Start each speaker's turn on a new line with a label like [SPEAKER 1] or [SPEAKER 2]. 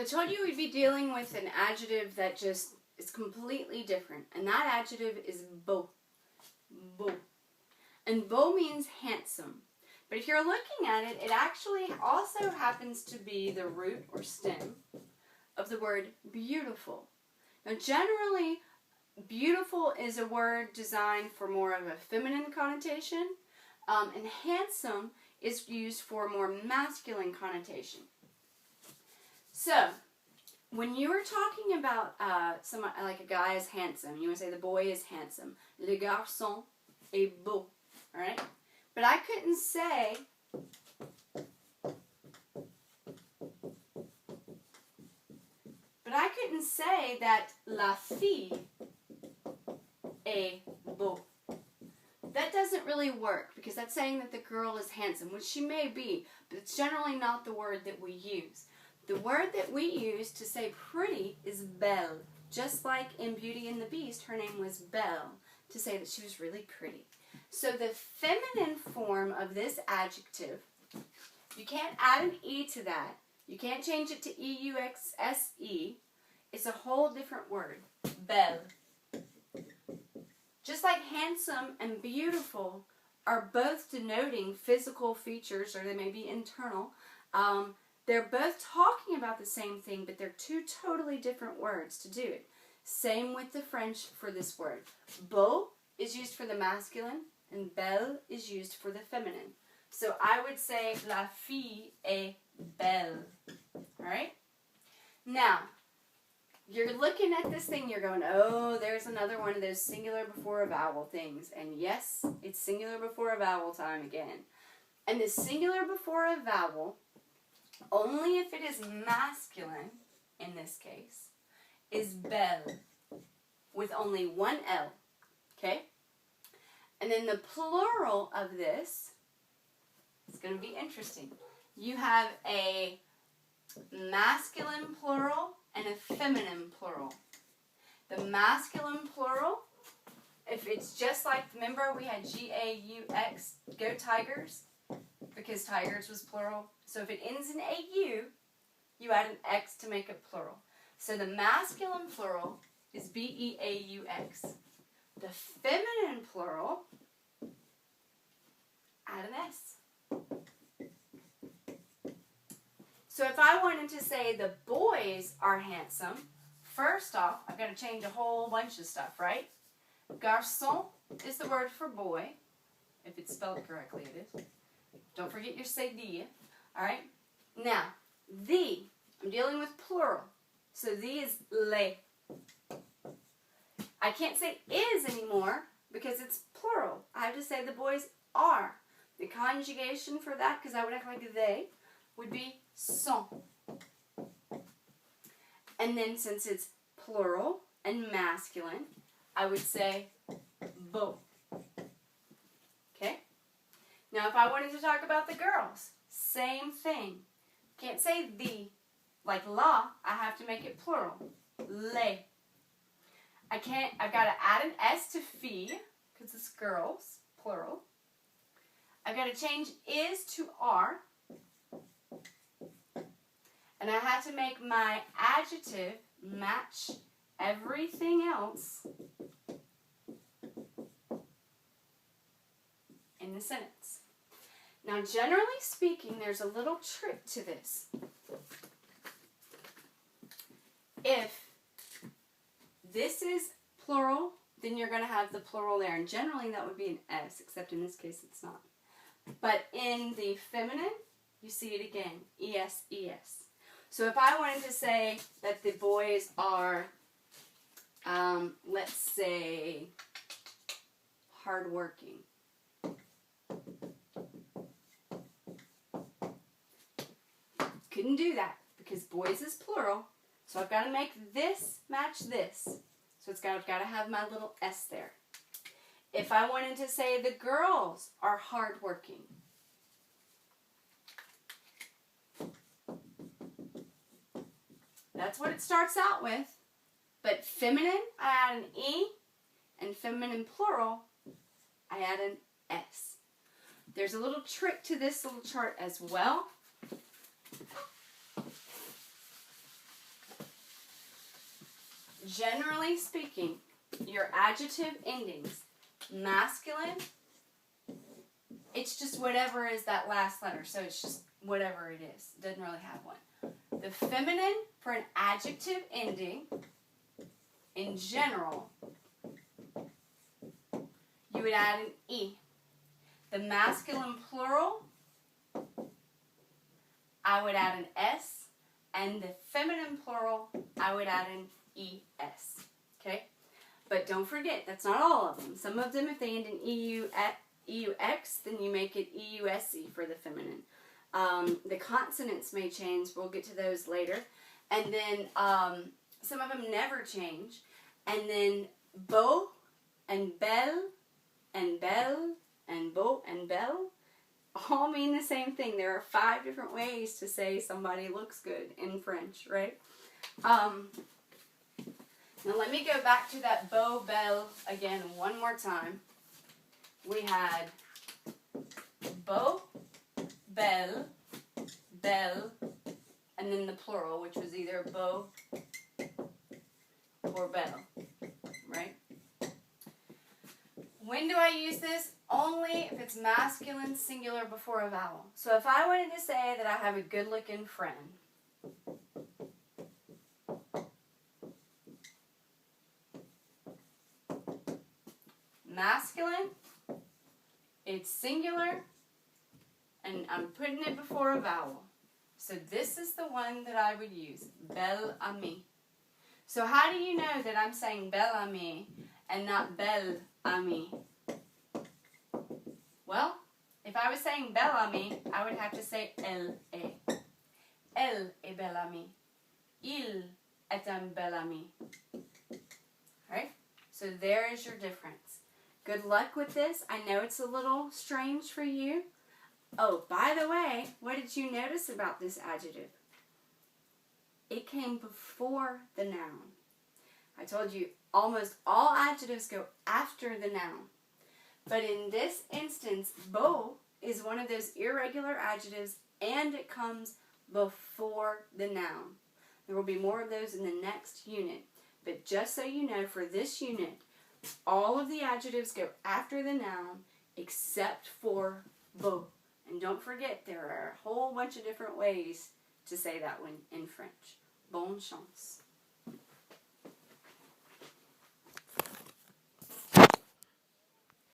[SPEAKER 1] told you we'd be dealing with an adjective that just is completely different. And that adjective is beau. Beau. And beau means handsome. But if you're looking at it, it actually also happens to be the root or stem of the word beautiful. Now generally, beautiful is a word designed for more of a feminine connotation, and handsome is used for a more masculine connotation. So, when you are talking about someone like a guy is handsome, you want to say the boy is handsome. Le garçon est beau. All right? But I couldn't say that la fille est beau. That doesn't really work because that's saying that the girl is handsome, which she may be, but it's generally not the word that we use. The word that we use to say pretty is belle. Just like in Beauty and the Beast, her name was Belle, to say that she was really pretty. So the feminine form of this adjective, you can't add an E to that. You can't change it to E-U-X-S-E. It's a whole different word, belle. Just like handsome and beautiful are both denoting physical features, or they may be internal, they're both talking about the same thing, but they're two totally different words to do it. Same with the French for this word. Beau is used for the masculine, and belle is used for the feminine. So I would say la fille est belle. Alright? Now, you're looking at this thing, you're going, oh, there's another one of those singular before a vowel things. And yes, it's singular before a vowel time again. And the singular before a vowel, only if it is masculine, in this case, is belle, with only one L. Okay? And then the plural of this is going to be interesting. You have a masculine plural and a feminine plural. The masculine plural, if it's just like, remember we had G-A-U-X, go Tigers, because Tigers was plural. So if it ends in A-U, you add an X to make it plural. So the masculine plural is B-E-A-U-X. The feminine plural, add an S. So if I wanted to say the boys are handsome, first off, I've got to change a whole bunch of stuff, right? Garçon is the word for boy. If it's spelled correctly, it is. Don't forget your CD. All right? Now, the, I'm dealing with plural. So the is les. I can't say is anymore because it's plural. I have to say the boys are. The conjugation for that, because I would act like they, would be sont. And then since it's plural and masculine, I would say beau. Okay? Now if I wanted to talk about the girls, same thing. Can't say the. Like la, I have to make it plural. Les. I've got to add an S to fille, because it's girls, plural. I've got to change is to are. And I have to make my adjective match everything else in the sentence. Now, generally speaking, there's a little trick to this. If this is plural, then you're going to have the plural there. And generally that would be an S, except in this case it's not. But in the feminine, you see it again, ES, ES. So if I wanted to say that the boys are, let's say, hardworking. Couldn't do that because boys is plural. So I've got to make this match this. So I've got to have my little S there. If I wanted to say the girls are hardworking, that's what it starts out with. But feminine, I add an E, and feminine plural, I add an S. There's a little trick to this little chart as well. generally speaking, your adjective endings, masculine, it's just whatever is that last letter. So it's just whatever it is. It doesn't really have one. The feminine, for an adjective ending, in general, you would add an E. The masculine plural, I would add an S. And the feminine plural, I would add an ES. Okay? But don't forget, that's not all of them. Some of them, if they end in EUX, then you make it EUSE for the feminine. The consonants may change. We'll get to those later. And then some of them never change. And then beau and belle and belle and beau and belle all mean the same thing. There are 5 different ways to say somebody looks good in French, right? Now let me go back to that beau, belle again one more time. We had beau, belle, belle, and then the plural, which was either beau or belle, right? When do I use this? Only if it's masculine singular before a vowel. So if I wanted to say that I have a good-looking friend, masculine, it's singular, and I'm putting it before a vowel. So this is the one that I would use, belle amie. So how do you know that I'm saying belle amie and not belle amie? Well, if I was saying belle amie, I would have to say elle est. Elle est belle amie. Il est un bel ami. Alright? So there is your difference. Good luck with this. I know it's a little strange for you. Oh, by the way, what did you notice about this adjective? It came before the noun. I told you almost all adjectives go after the noun. But in this instance, beau is one of those irregular adjectives, and it comes before the noun. There will be more of those in the next unit. But just so you know, for this unit, all of the adjectives go after the noun except for beau. And don't forget, there are a whole bunch of different ways to say that one in French. Bonne chance.